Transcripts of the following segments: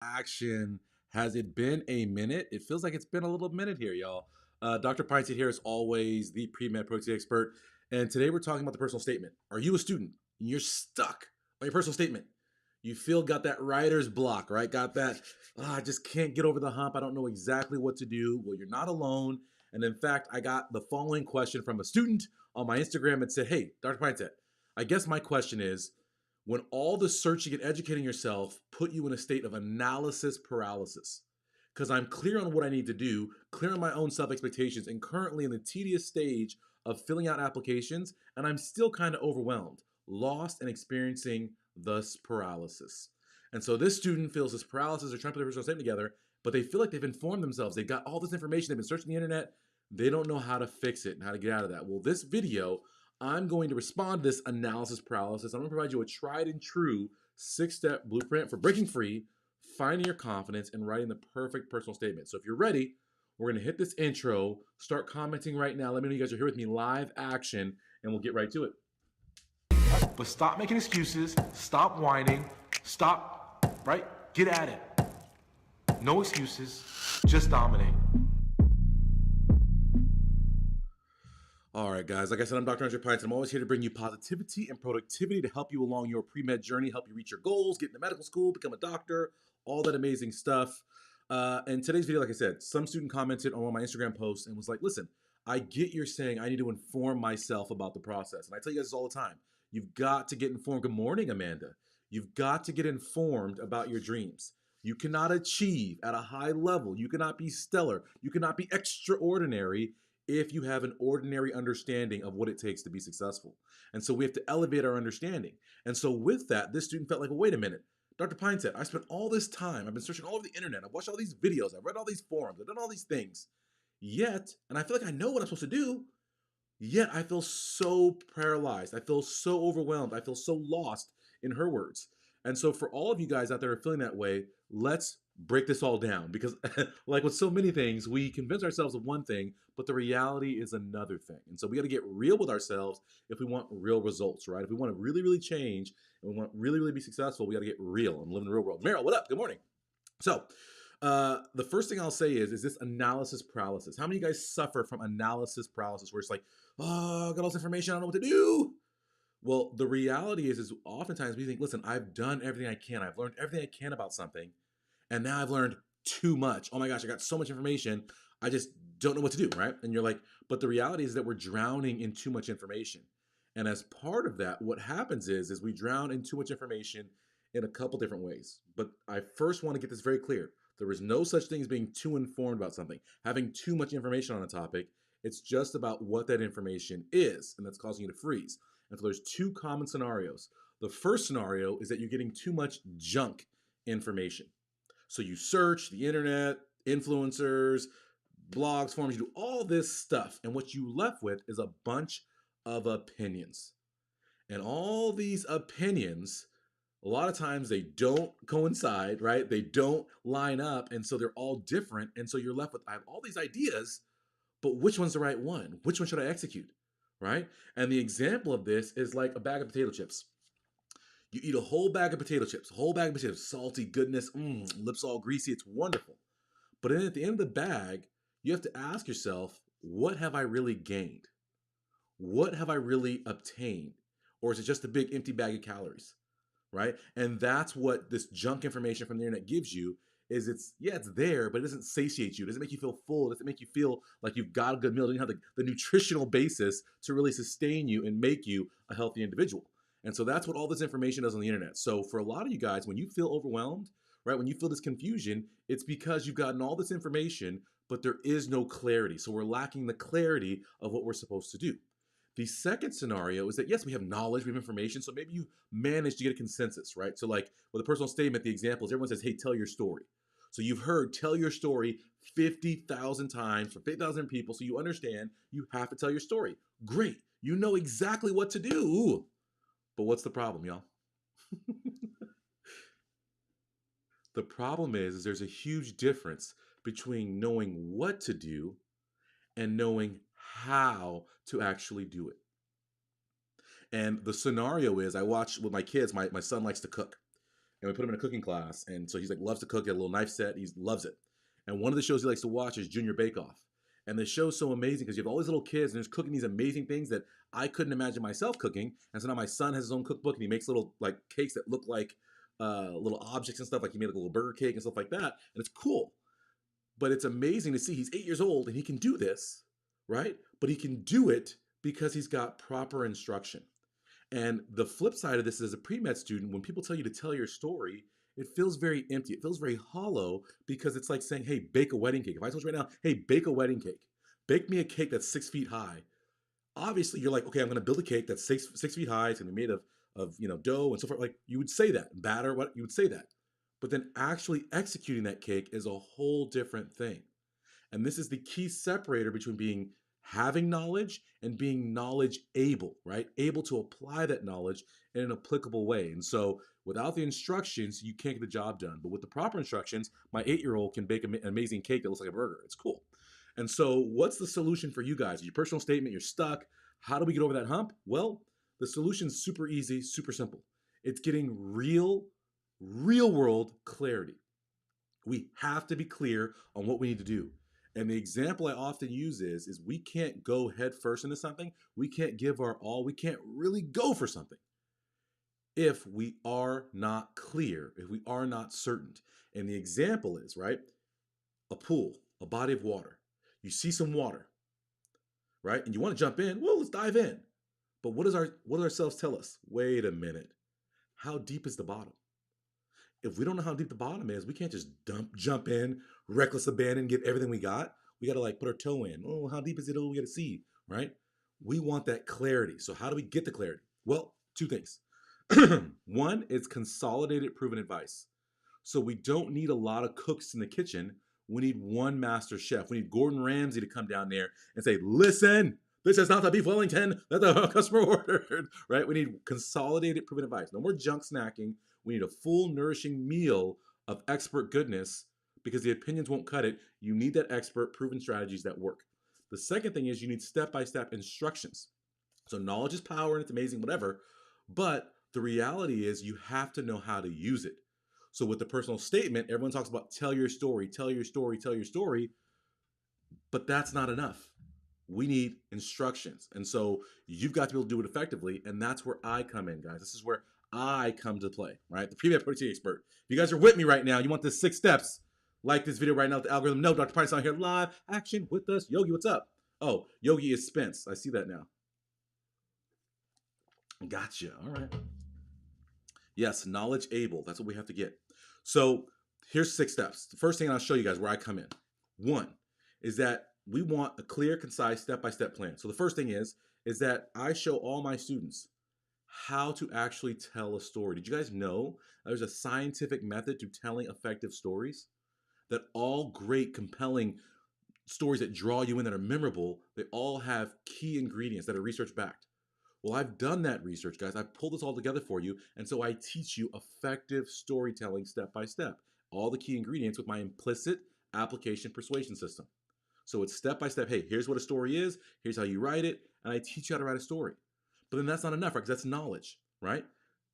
Action. Has it been a minute? It feels like it's been a little minute here, y'all. Dr. Pinesett here, as always, the pre-med protein expert. And today we're talking about the personal statement. Are you a student and you're stuck on your personal statement? You feel got that writer's block, right? Got that, I just can't get over the hump. I don't know exactly what to do. Well, you're not alone. And in fact, I got the following question from a student on my Instagram that said, hey, Dr. Pinesett, I guess my question is, when all the searching and educating yourself put you in a state of analysis paralysis, because I'm clear on what I need to do, clear on my own self expectations, and currently in the tedious stage of filling out applications, and I'm still kind of overwhelmed, lost, and experiencing thus paralysis. And so this student feels this paralysis, they're trying to put their personal statement together, but they feel like they've informed themselves. They've got all this information, they've been searching the internet, they don't know how to fix it and how to get out of that. Well, this video, I'm going to respond to this analysis paralysis. I'm going to provide you a tried and true 6-step blueprint for breaking free, finding your confidence, and writing the perfect personal statement. So if you're ready, we're going to hit this intro, start commenting right now. Let me know you guys are here with me, live action, and we'll get right to it. But stop making excuses, stop whining, stop, right? Get at it. No excuses, just dominate. All right, guys, like I said, I'm Dr. Andrew Pines. I'm always here to bring you positivity and productivity to help you along your pre-med journey, help you reach your goals, get into medical school, become a doctor, all that amazing stuff. And today's video, like I said, some student commented on one of my Instagram posts and was like, listen, I get you're saying I need to inform myself about the process. And I tell you guys this all the time. You've got to get informed. Good morning, Amanda. You've got to get informed about your dreams. You cannot achieve at a high level. You cannot be stellar. You cannot be extraordinary if you have an ordinary understanding of what it takes to be successful. And so we have to elevate our understanding. And so with that, this student felt like, well, wait a minute, Dr. Pinesett, I spent all this time, I've been searching all over the internet, I've watched all these videos, I've read all these forums, I've done all these things, yet, and I feel like I know what I'm supposed to do, yet I feel so paralyzed, I feel so overwhelmed, I feel so lost, in her words. And so for all of you guys out there who are feeling that way, let's break this all down, because like with so many things, we convince ourselves of one thing, but the reality is another thing. And so we got to get real with ourselves if we want real results, right? If we want to really, really change and we want to really, really be successful, we got to get real and live in the real world. Meryl, what up? Good morning. So the first thing I'll say is this analysis paralysis. How many of you guys suffer from analysis paralysis where it's like, oh, I got all this information, I don't know what to do? Well, the reality is oftentimes we think, listen, I've done everything I can. I've learned everything I can about something. And now I've learned too much. Oh my gosh, I got so much information. I just don't know what to do, right? And you're like, but the reality is that we're drowning in too much information. And as part of that, what happens is we drown in too much information in a couple different ways. But I first want to get this very clear. There is no such thing as being too informed about something, having too much information on a topic. It's just about what that information is, and that's causing you to freeze. And so there's two common scenarios. The first scenario is that you're getting too much junk information. So you search the internet, influencers, blogs, forums, you do all this stuff. And what you left with is a bunch of opinions. And all these opinions, a lot of times they don't coincide, right? They don't line up. And so they're all different. And so you're left with, I have all these ideas, but which one's the right one? Which one should I execute, right? And the example of this is like a bag of potato chips. You eat a whole bag of potato chips, a whole bag of potatoes, salty goodness, lips all greasy, it's wonderful. But then at the end of the bag, you have to ask yourself, what have I really gained? What have I really obtained? Or is it just a big empty bag of calories, right? And that's what this junk information from the internet gives you is it's there, but it doesn't satiate you. It doesn't make you feel full. It doesn't make you feel like you've got a good meal. It doesn't have the nutritional basis to really sustain you and make you a healthy individual. And so that's what all this information does on the internet. So for a lot of you guys, when you feel overwhelmed, right, when you feel this confusion, it's because you've gotten all this information, but there is no clarity. So we're lacking the clarity of what we're supposed to do. The second scenario is that, yes, we have knowledge, we have information, so maybe you manage to get a consensus, right? So like with a personal statement, the example is everyone says, hey, tell your story. So you've heard tell your story 50,000 times from 50,000 people, so you understand you have to tell your story. Great. You know exactly what to do. But what's the problem, y'all? The problem is there's a huge difference between knowing what to do and knowing how to actually do it. And the scenario is I watch with my kids, my son likes to cook. and we put him in a cooking class. And so he's like, loves to cook, got a little knife set. He loves it. And one of the shows he likes to watch is Junior Bake Off. And the show's so amazing because you have all these little kids and they're cooking these amazing things that I couldn't imagine myself cooking. And so now my son has his own cookbook and he makes little like cakes that look like little objects and stuff. Like he made like a little burger cake and stuff like that. And it's cool. But it's amazing to see he's 8 years old and he can do this, right? But he can do it because he's got proper instruction. And the flip side of this is, as a pre-med student, when people tell you to tell your story, it feels very empty. It feels very hollow because it's like saying, hey, bake a wedding cake. If I told you right now, hey, bake a wedding cake. Bake me a cake that's 6 feet high. Obviously, you're like, okay, I'm going to build a cake that's six feet high. It's going to be made of dough and so forth. Like you would say that, batter, what you would say that. But then actually executing that cake is a whole different thing. And this is the key separator between having knowledge and being knowledge able, right? Able to apply that knowledge in an applicable way. And so without the instructions, you can't get the job done. But with the proper instructions, my 8-year-old can bake an amazing cake that looks like a burger. It's cool. And so what's the solution for you guys? Your personal statement, you're stuck. How do we get over that hump? Well, the solution's super easy, super simple. It's getting real world clarity. We have to be clear on what we need to do. And the example I often use is we can't go head first into something. We can't give our all. We can't really go for something if we are not clear, if we are not certain. And the example is, right, a pool, a body of water. You see some water, right? And you want to jump in. Well, let's dive in. But what do ourselves tell us? Wait a minute. How deep is the bottom? If we don't know how deep the bottom is, we can't just jump in, reckless abandon, give everything we got. We got to like put our toe in. Oh, how deep is it? Oh, we got to see, right? We want that clarity. So how do we get the clarity? Well, 2 things. One is consolidated proven advice. So we don't need a lot of cooks in the kitchen. We need one master chef. We need Gordon Ramsay to come down there and say, listen, this is not the beef Wellington that the customer ordered, right? We need consolidated proven advice. No more junk snacking. We need a full, nourishing meal of expert goodness because the opinions won't cut it. You need that expert, proven strategies that work. The second thing is you need step-by-step instructions. So knowledge is power and it's amazing, whatever. But the reality is you have to know how to use it. So with the personal statement, everyone talks about tell your story, tell your story, tell your story. But that's not enough. We need instructions. And so you've got to be able to do it effectively. And that's where I come in, guys. This is where I come to play, right? The Premed productivity expert. If you guys are with me right now, you want the 6 steps, like this video right now, the algorithm. No, Dr. Pinesett here live action with us. Yogi, what's up? Oh, Yogi is Spence. I see that now. Gotcha. All right. Yes, knowledge able. That's what we have to get. So here's 6 steps. The first thing I'll show you guys where I come in. 1 is that we want a clear, concise, step-by-step plan. So the first thing is that I show all my students how to actually tell a story. Did you guys know there's a scientific method to telling effective stories? That all great, compelling stories that draw you in, that are memorable, they all have key ingredients that are research-backed. Well, I've done that research, guys. I've pulled this all together for you, and so I teach you effective storytelling step-by-step. All the key ingredients with my implicit application persuasion system. So it's step-by-step. Hey, here's what a story is. Here's how you write it, and I teach you how to write a story. But then that's not enough, right? Because that's knowledge, right?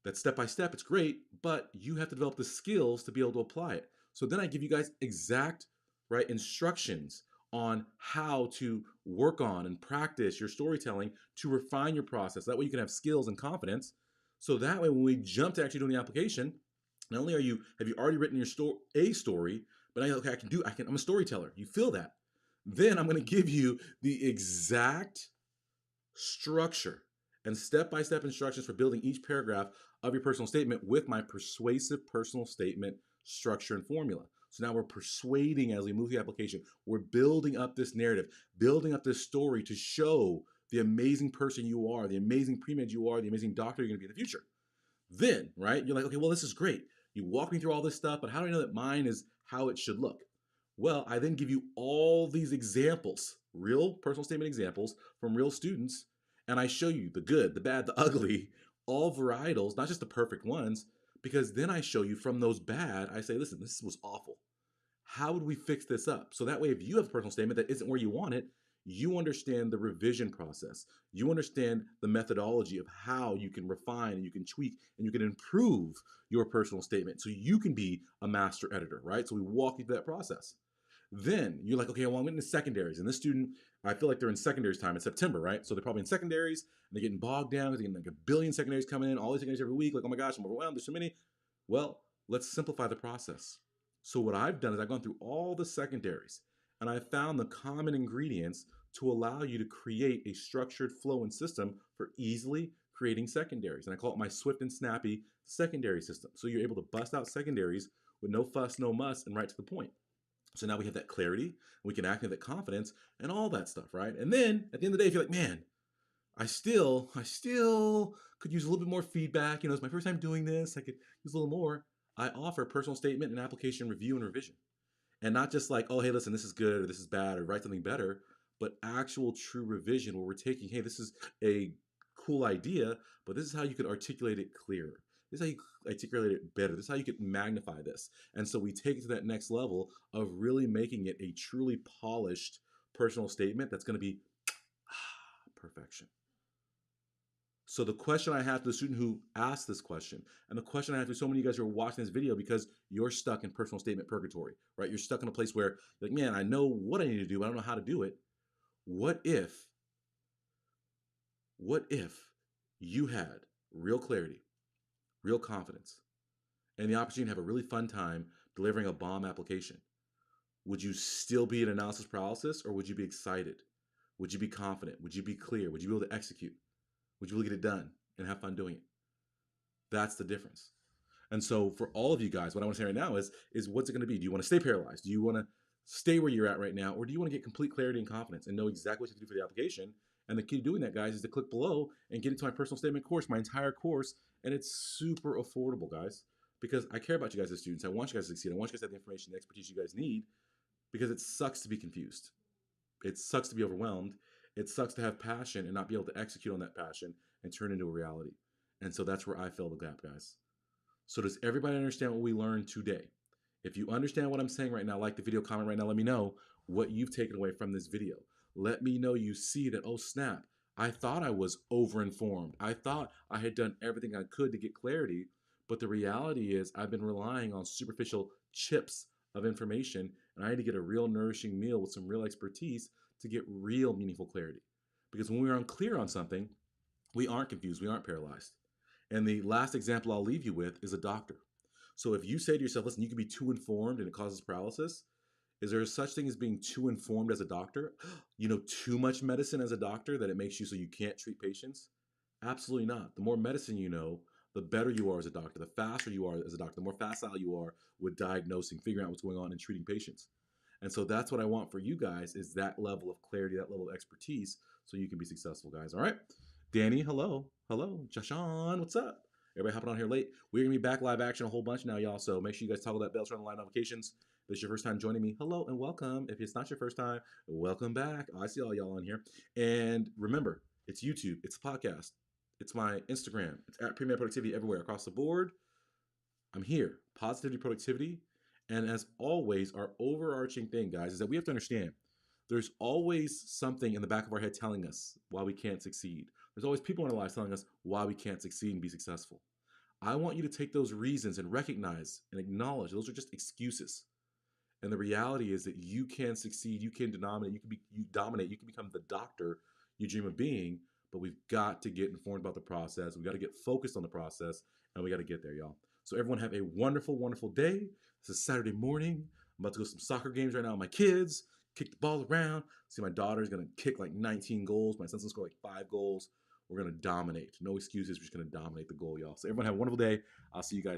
That's step-by-step. It's great, but you have to develop the skills to be able to apply it. So then I give you guys exact, right, instructions on how to work on and practice your storytelling to refine your process. That way you can have skills and confidence. So that way when we jump to actually doing the application, not only have you already written your story, but okay, I'm a storyteller. You feel that. Then I'm going to give you the exact structure and step-by-step instructions for building each paragraph of your personal statement with my persuasive personal statement structure and formula. So now we're persuading as we move the application. We're building up this narrative, building up this story to show the amazing person you are, the amazing pre-med you are, the amazing doctor you're going to be in the future. Then, right, you're like, okay, well, this is great. You walk me through all this stuff, but how do I know that mine is how it should look? Well, I then give you all these examples, real personal statement examples from real students, and I show you the good, the bad, the ugly, all varietals, not just the perfect ones, because then I show you from those bad, I say, listen, this was awful. How would we fix this up? So that way, if you have a personal statement that isn't where you want it, You understand the revision process. You understand the methodology of how you can refine and you can tweak and you can improve your personal statement so you can be a master editor, right? So we walk you through that process. Then you're like, okay, well, I'm getting to secondaries. And this student, I feel like they're in secondaries time in September, right? So they're probably in secondaries and they're getting bogged down. They're getting like a billion secondaries coming in, all these secondaries every week. Like, oh my gosh, I'm overwhelmed. There's so many. Well, let's simplify the process. So what I've done is I've gone through all the secondaries and I found the common ingredients to allow you to create a structured flow and system for easily creating secondaries. And I call it my swift and snappy secondary system. So you're able to bust out secondaries with no fuss, no muss, and right to the point. So now we have that clarity, we can activate that confidence and all that stuff, right? And then at the end of the day, if you're like, man, I still could use a little bit more feedback. You know, it's my first time doing this. I could use a little more. I offer personal statement and application review and revision. And not just like, oh, hey, listen, this is good or this is bad or write something better, but actual true revision where we're taking, hey, this is a cool idea, but this is how you could articulate it clearer. This is how you articulate it better. This is how you could magnify this. And so we take it to that next level of really making it a truly polished personal statement that's going to be perfection. So the question I have to the student who asked this question, and the question I have to so many of you guys who are watching this video because you're stuck in personal statement purgatory, right? You're stuck in a place where you're like, man, I know what I need to do, but I don't know how to do it. What if you had real clarity, real confidence, and the opportunity to have a really fun time delivering a bomb application? Would you still be in analysis paralysis, or would you be excited? Would you be confident? Would you be clear? Would you be able to execute? Would you be able to get it done and have fun doing it? That's the difference. And so for all of you guys, what I want to say right now is what's it going to be? Do you want to stay paralyzed? Do you want to stay where you're at right now? Or do you want to get complete clarity and confidence and know exactly what to do for the application? And the key to doing that, guys, is to click below and get into my personal statement course, my entire course. And it's super affordable, guys, because I care about you guys as students. I want you guys to succeed. I want you guys to have the information, the expertise you guys need, because it sucks to be confused. It sucks to be overwhelmed. It sucks to have passion and not be able to execute on that passion and turn into a reality. And so that's where I fill the gap, guys. So does everybody understand what we learned today? If you understand what I'm saying right now, like the video, comment right now, let me know what you've taken away from this video. Let me know you see that, oh snap, I thought I was overinformed. I thought I had done everything I could to get clarity, but the reality is I've been relying on superficial chips of information, and I need to get a real nourishing meal with some real expertise to get real meaningful clarity. Because when we're unclear on something, we aren't confused, we aren't paralyzed. And the last example I'll leave you with is a doctor. So if you say to yourself, listen, you can be too informed and it causes paralysis, is there such thing as being too informed as a doctor? You know too much medicine as a doctor that it makes you so you can't treat patients? Absolutely not. The more medicine you know, the better you are as a doctor, the faster you are as a doctor, the more facile you are with diagnosing, figuring out what's going on and treating patients. And so that's what I want for you guys is that level of clarity, that level of expertise so you can be successful, guys. All right? Danny, hello. Hello. Jashawn, what's up? Everybody hopping on here late. We're going to be back live action a whole bunch now, y'all. So make sure you guys toggle that bell, turn on live notifications. If it's your first time joining me, hello and welcome. If it's not your first time, welcome back. I see all y'all on here. And remember, it's YouTube, it's a podcast, it's my Instagram, it's at Premed Productivity everywhere across the board. I'm here. Positivity, productivity. And as always, our overarching thing, guys, is that we have to understand there's always something in the back of our head telling us why we can't succeed. There's always people in our lives telling us why we can't succeed and be successful. I want you to take those reasons and recognize and acknowledge those are just excuses. And the reality is that you can succeed, you can dominate, you can become the doctor you dream of being, but we've got to get informed about the process. We've got to get focused on the process, and we got to get there, y'all. So everyone have a wonderful, wonderful day. This is Saturday morning. I'm about to go to some soccer games right now with my kids, kick the ball around. See, my daughter's going to kick like 19 goals. My son's going to score like 5 goals. We're going to dominate. No excuses. We're just going to dominate the goal, y'all. So everyone have a wonderful day. I'll see you guys.